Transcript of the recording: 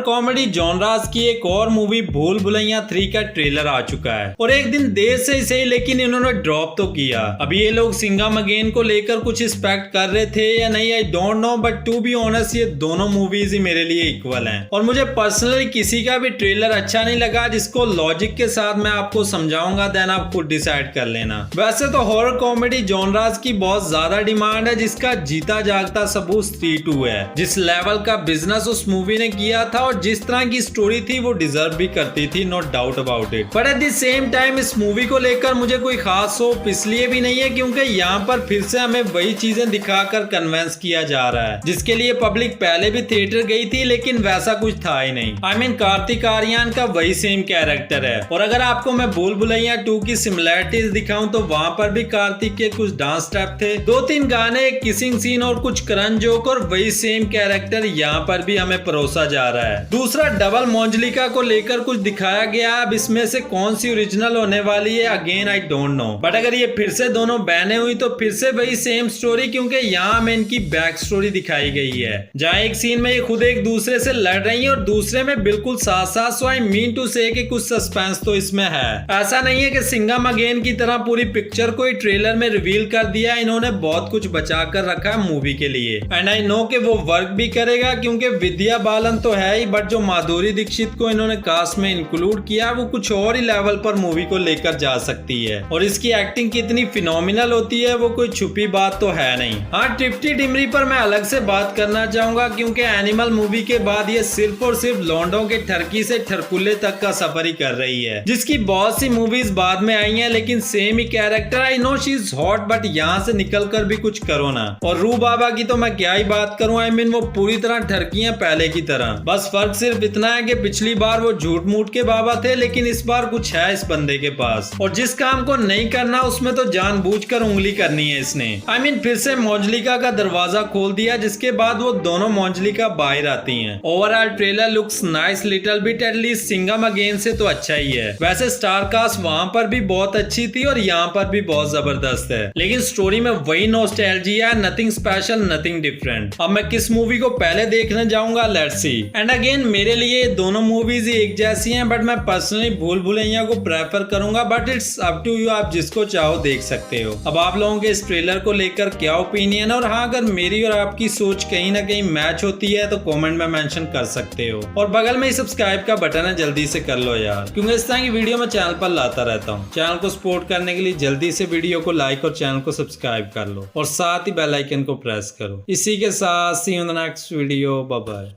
Comedy genres की एक और मूवी भूल भुलैया 3 का ट्रेलर आ चुका है और एक दिन देर से सही लेकिन इन्होंने ड्रॉप तो किया। अभी ये लोग सिंघम अगेन को लेकर कुछ एक्सपेक्ट कर रहे थे या नहीं, I don't know, but to be honest ये दोनों मूवीज ही मेरे लिए इक्वल हैं और मुझे पर्सनली किसी का भी ट्रेलर अच्छा नहीं लगा। जिसको लॉजिक के साथ मैं आपको समझाऊंगा, देन आप खुद डिसाइड कर लेना। वैसे तो हॉरर कॉमेडी जॉनरास की बहुत ज्यादा डिमांड है, जिसका जीता जागता सबूत स्त्री 2 है। जिस लेवल का बिजनेस उस मूवी ने किया था और जिस तरह की स्टोरी थी वो डिजर्व भी करती थी, no doubt about it. But at the same time इस मूवी को लेकर मुझे कोई खास होप इसलिए भी नहीं है क्योंकि यहाँ पर फिर से हमें वही चीजें दिखाकर कन्विंस किया जा रहा है जिसके लिए पब्लिक पहले भी थिएटर गई थी, लेकिन वैसा कुछ था ही नहीं। आई मीन कार्तिक आर्यन का वही सेम कैरेक्टर है और अगर आपको मैं भूल भुलैया 2 की सिमिलैरिटीज दिखाऊं तो वहां पर भी कार्तिक के कुछ डांस स्टेप थे, 2-3 गाने, एक किसिंग सीन और कुछ करन जोक, और वही सेम कैरेक्टर यहाँ पर भी हमें परोसा जा रहा है। दूसरा, डबल मंजलिका को लेकर कुछ दिखाया गया, अब इसमें से कौन सी ओरिजिनल होने वाली है again I don't know, but अगर ये फिर से दोनों बहने हुई तो फिर से वही सेम स्टोरी, क्योंकि यहाँ हमें इनकी बैक स्टोरी दिखाई गई है जहाँ एक सीन में ये खुद एक दूसरे से लड़ रही है और दूसरे में बिल्कुल साथ साथ। सो आई मीन टू से कि कुछ सस्पेंस तो इसमें है। ऐसा नहीं है कि सिंघम अगेन की तरह पूरी पिक्चर को ही ट्रेलर में रिवील कर दिया, इन्होंने बहुत कुछ बचा कर रखा है मूवी के लिए एंड आई नो कि वो वर्क भी करेगा क्योंकि विद्या बालन तो है ही, बट जो माधुरी दीक्षित को इन्होंने कास्ट में इंक्लूड किया वो कुछ और ही लेवल पर मूवी को लेकर जा सकती है और इसकी एक्टिंग कितनी फिनोमिनल होती है वो कोई छुपी बात तो है नहीं। हाँ, टिप्टी डिमरी पर मैं अलग से बात करना चाहूंगा क्योंकि एनिमल मूवी के बाद ये सिर्फ और सिर्फ लौंडों के ठरकी से ठरकुल्ले तक का सफर ही कर रही है, जिसकी बहुत सी मूवीज बाद में आई हैं लेकिन same he character. I know she is hot, but यहाँ से निकल कर भी कुछ करो ना। और रू बाबा की तो मैं क्या ही बात करूं, आई मीन वो पूरी तरह ठरकी हैं पहले की तरह, बस फर्क सिर्फ इतना है कि पिछली बार वो झूठ मूठ के बाबा थे लेकिन इस बार कुछ है इस बंदे के पास और जिस काम को नहीं करना उसमें तो जानबूझकर उंगली करनी है इसने। आई मीन फिर से मंजलिका का दरवाजा खोल दिया जिसके बाद वो दोनों मंजलिका बाहर आती हैं। Overall trailer looks nice, little bit at least Singham again से तो अच्छा ही है। वैसे स्टार कास्ट वहां पर भी बहुत अच्छी थी और यहाँ पर भी बहुत जबरदस्त है, लेकिन स्टोरी में वही nostalgia, nothing special, nothing different. अब मैं किस मूवी को पहले देखने जाऊंगा, लेट्स सी। एंड अगेन मेरे लिए दोनों मूवीज ही एक जैसी हैं, बट मैं पर्सनली भूल भुलैया को प्रेफर करूंगा, but it's up to you, आप जिसको चाहो देख सकते हो। अब आप लोगों के इस ट्रेलर को लेकर क्या ओपिनियन है और हाँ, अगर मेरी और आपकी सोच कहीं ना कहीं मैच होती है तो कमेंट में मेंशन कर सकते हो और बगल में ही सब्सक्राइब का बटन है, जल्दी से कर लो यार, क्योंकि इस तरह की वीडियो मैं चैनल पर लाता रहता हूँ। चैनल को सपोर्ट करने के लिए जल्दी से वीडियो को लाइक और चैनल को सब्सक्राइब कर लो और साथ ही बेल आइकन को प्रेस करो। इसी के साथ see you in the next video, bye bye.